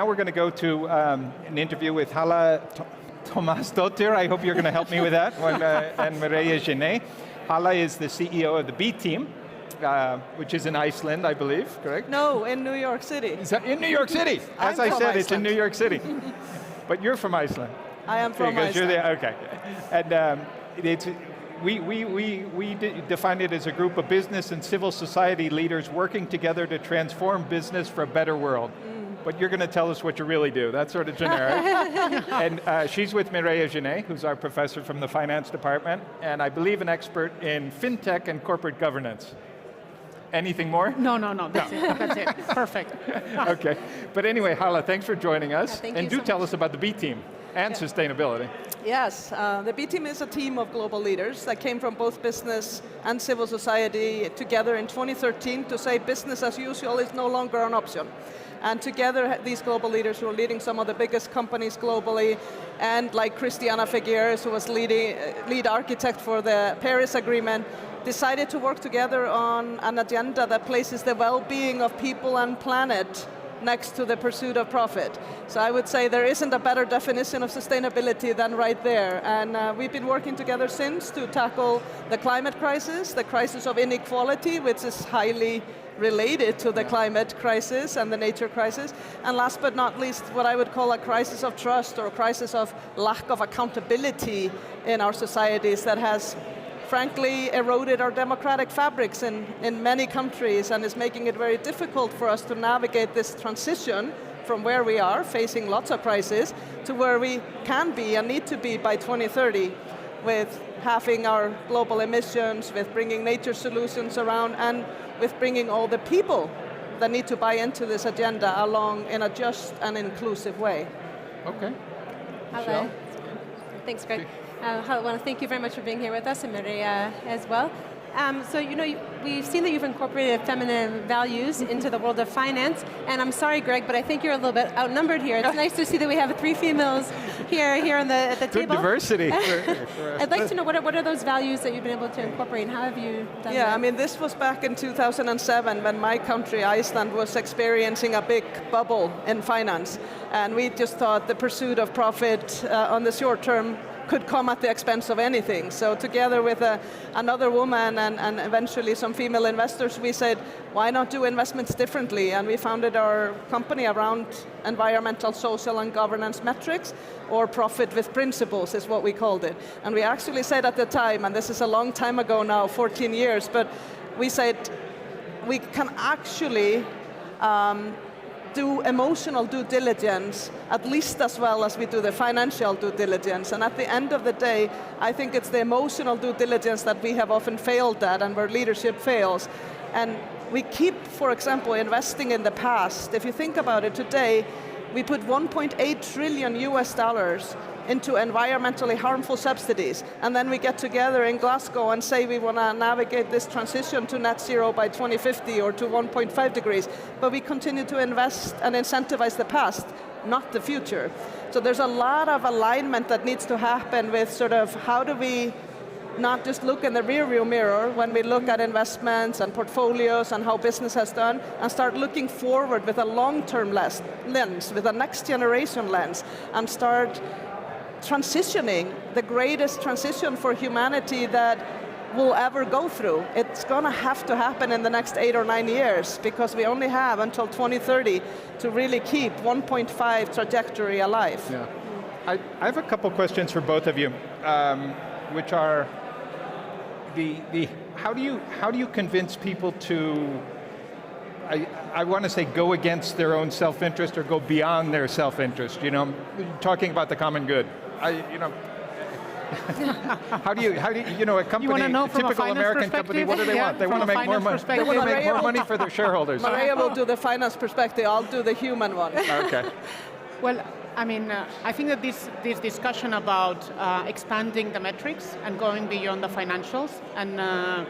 Now we're going to go to an interview with Halla Tómasdóttir. I hope you're going to help me with that. And Mireia Ginés. Halla is the CEO of the B team, which is in Iceland, I believe, correct? No, in New York City. Is that in New York City? As I said, it's in New York City. But you're from Iceland. I am from Iceland. You're there, okay. And we define it as a group of business and civil society leaders working together to transform business for a better world. But you're going to tell us what you really do. That's sort of generic. And she's with Mireia Ginés, who's our professor from the finance department, and I believe an expert in fintech and corporate governance. Anything more? No, that's it. That's it. Perfect. Okay. But anyway, Halla, thanks for joining us. Thank and you do tell us about the B team and sustainability. Yes, the B team is a team of global leaders that came from both business and civil society together in 2013 to say business as usual is no longer an option. And together, these global leaders who are leading some of the biggest companies globally, and like Christiana Figueres, who was lead architect for the Paris Agreement, decided to work together on an agenda that places the well-being of people and planet next to the pursuit of profit. So I would say there isn't a better definition of sustainability than right there. And we've been working together since to tackle the climate crisis, the crisis of inequality, which is highly related to the climate crisis and the nature crisis, and last but not least, what I would call a crisis of trust or a crisis of lack of accountability in our societies that has frankly eroded our democratic fabrics in many countries and is making it very difficult for us to navigate this transition from where we are, facing lots of crises, to where we can be and need to be by 2030 with halving our global emissions, with bringing nature solutions around, and with bringing all the people that need to buy into this agenda along in a just and inclusive way. Okay. Hello. Thanks, Greg. I want to thank you very much for being here with us, and Mireia as well. So, we've seen that you've incorporated feminine values into the world of finance, and I'm sorry, Greg, but I think you're a little bit outnumbered here. It's nice to see that we have 3 females here on at the table. Good diversity. I'd like to know, what are those values that you've been able to incorporate, and how have you done that? Yeah, I mean, this was back in 2007 when my country, Iceland, was experiencing a big bubble in finance, and we just thought the pursuit of profit on the short term could come at the expense of anything. So together with another woman and eventually some female investors, we said, why not do investments differently? And we founded our company around environmental, social, and governance metrics, or profit with principles is what we called it. And we actually said at the time, and this is a long time ago now, 14 years, but we said we can actually do emotional due diligence at least as well as we do the financial due diligence. And at the end of the day, I think it's the emotional due diligence that we have often failed at and where leadership fails. And we keep, for example, investing in the past. If you think about it today, we put $1.8 trillion US into environmentally harmful subsidies. And then we get together in Glasgow and say we want to navigate this transition to net zero by 2050 or to 1.5 degrees. But we continue to invest and incentivize the past, not the future. So there's a lot of alignment that needs to happen with sort of how do we not just look in the rearview mirror when we look at investments and portfolios and how business has done, and start looking forward with a long-term lens, with a next generation lens, and start transitioning the greatest transition for humanity that we'll ever go through. It's going to have to happen in the next 8 or 9 years because we only have until 2030 to really keep 1.5 trajectory alive. Yeah. I have a couple questions for both of you, which are how do you convince people to, I want to say, go against their own self-interest or go beyond their self-interest? Talking about the common good. How do you, a company, a typical American company, what do they want? They want to make more money. They want to make more money for their shareholders. Mireia will do the finance perspective. I'll do the human one. Okay. Well, I think that this discussion about expanding the metrics and going beyond the financials, and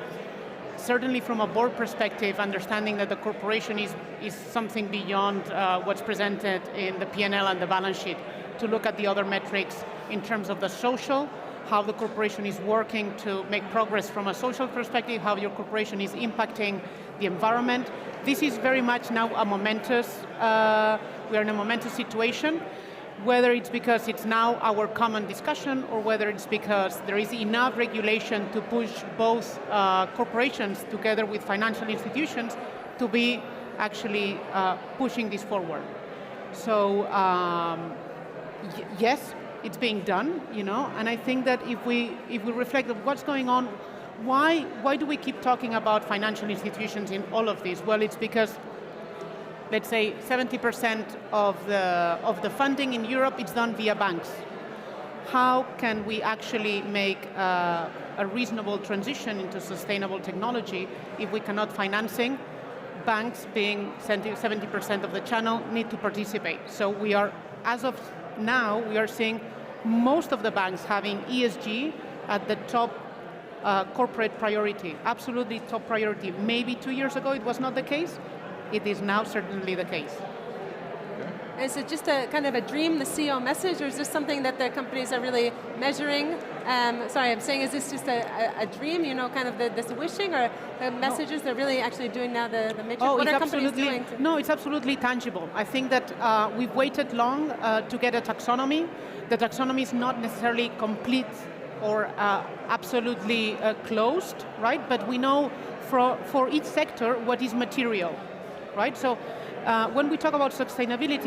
certainly from a board perspective, understanding that the corporation is something beyond what's presented in the P&L and the balance sheet, to look at the other metrics in terms of the social how the corporation is working to make progress from a social perspective, how your corporation is impacting the environment. This is very much now a momentous, we are in a momentous situation, whether it's because it's now our common discussion or whether it's because there is enough regulation to push both corporations together with financial institutions to be actually pushing this forward. So yes, it's being done, and I think that if we reflect on what's going on, why do we keep talking about financial institutions in all of this? Well, it's because, let's say, 70% of the funding in Europe is done via banks. How can we actually make a reasonable transition into sustainable technology if we cannot financing? Banks, being 70% of the channel, need to participate. So we are, as of now, we are seeing most of the banks having ESG at the top corporate priority, absolutely top priority. Maybe 2 years ago it was not the case. It is now certainly the case. Is it just a kind of a dream, the CEO message, or is this something that the companies are really measuring? Sorry, I'm saying, is this just a dream, kind of this wishing, or messages they're really actually doing now the major? Oh, what are companies doing? No, it's absolutely tangible. I think that we've waited long to get a taxonomy. The taxonomy is not necessarily complete or absolutely closed, right? But we know for each sector what is material, right? So when we talk about sustainability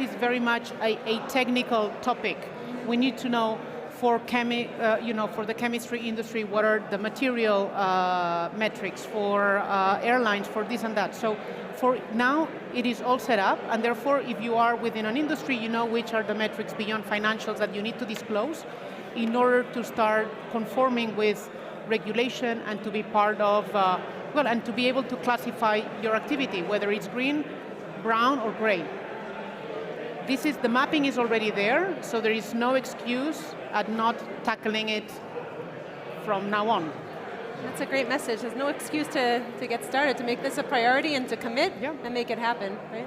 is very much a technical topic. We need to know for the chemistry industry, what are the material metrics for airlines, for this and that. So for now, it is all set up, and therefore, if you are within an industry, you know which are the metrics beyond financials that you need to disclose in order to start conforming with regulation and to be part of, and to be able to classify your activity, whether it's green, brown, or gray. The mapping is already there, so there is no excuse at not tackling it from now on. That's a great message. There's no excuse to get started, to make this a priority and to commit and make it happen, right?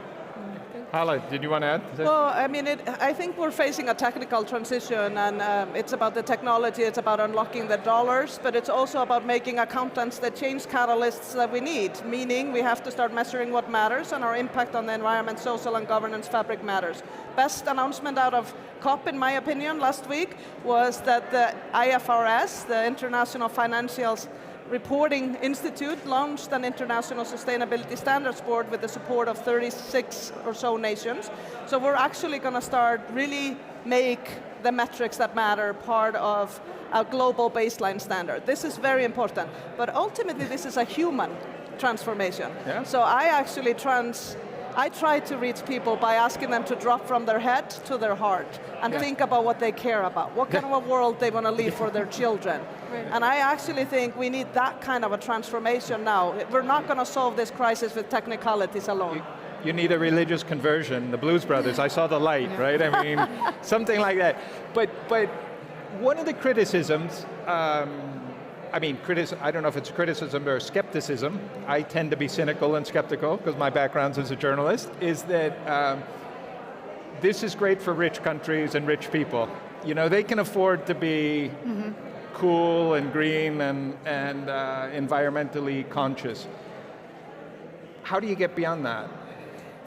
Halla, did you want to add? Well, I mean, I think we're facing a technical transition, and it's about the technology, it's about unlocking the dollars, but it's also about making accountants the change catalysts that we need, meaning we have to start measuring what matters, and our impact on the environment, social and governance fabric matters. Best announcement out of COP, in my opinion, last week was that the IFRS, the International Financial Reporting Institute, launched an International Sustainability Standards Board with the support of 36 or so nations. So we're actually going to start really make the metrics that matter part of a global baseline standard. This is very important, but ultimately this is a human transformation. Yeah. So I try to reach people by asking them to drop from their head to their heart and think about what they care about, what kind of a world they want to leave for their children. Right. And I actually think we need that kind of a transformation now. We're not going to solve this crisis with technicalities alone. You need a religious conversion. The Blues Brothers, I saw the light, right? I mean, something like that. But one of the criticisms, I don't know if it's criticism or skepticism. I tend to be cynical and skeptical because my background's as a journalist, is that this is great for rich countries and rich people. They can afford to be cool and green and environmentally conscious. How do you get beyond that?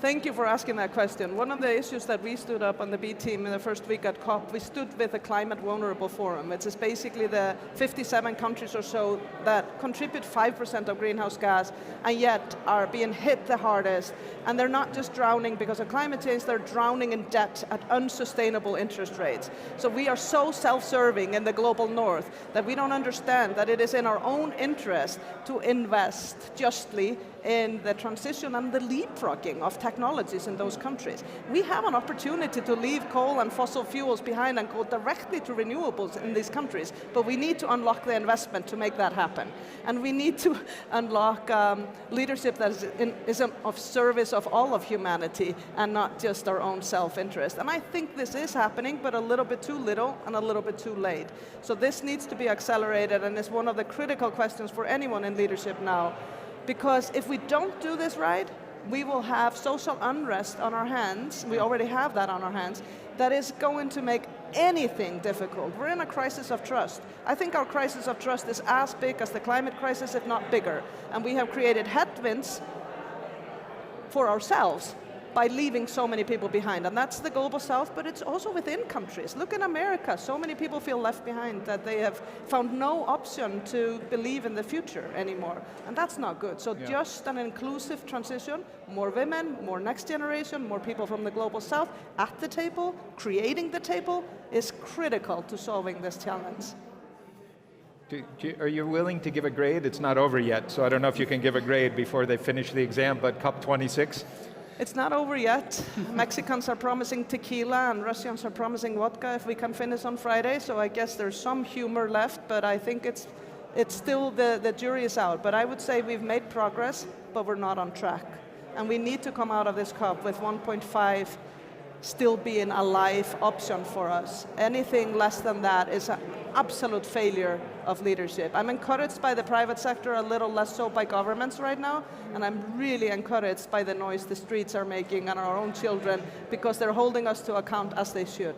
Thank you for asking that question. One of the issues that we stood up on the B team in the first week at COP, we stood with the Climate Vulnerable Forum. It's basically the 57 countries or so that contribute 5% of greenhouse gas and yet are being hit the hardest. And they're not just drowning because of climate change, they're drowning in debt at unsustainable interest rates. So we are so self-serving in the global north that we don't understand that it is in our own interest to invest justly in the transition and the leapfrogging of technologies in those countries. We have an opportunity to leave coal and fossil fuels behind and go directly to renewables in these countries, but we need to unlock the investment to make that happen. And we need to unlock leadership that is of service of all of humanity and not just our own self-interest. And I think this is happening, but a little bit too little and a little bit too late. So this needs to be accelerated, and is one of the critical questions for anyone in leadership now. Because if we don't do this right, we will have social unrest on our hands, we already have that on our hands, that is going to make anything difficult. We're in a crisis of trust. I think our crisis of trust is as big as the climate crisis, if not bigger. And we have created headwinds for ourselves by leaving so many people behind. And that's the global south, but it's also within countries. Look in America, so many people feel left behind that they have found no option to believe in the future anymore. And that's not good. So just an inclusive transition, more women, more next generation, more people from the global south at the table, creating the table, is critical to solving this challenge. Are you willing to give a grade? It's not over yet, so I don't know if you can give a grade before they finish the exam, but COP26? It's not over yet. Mexicans are promising tequila and Russians are promising vodka if we can finish on Friday, so I guess there's some humor left, but I think it's still, the jury is out. But I would say we've made progress, but we're not on track. And we need to come out of this COP with 1.5 still being a live option for us. Anything less than that is an absolute failure of leadership. I'm encouraged by the private sector, a little less so by governments right now, and I'm really encouraged by the noise the streets are making and our own children, because they're holding us to account as they should.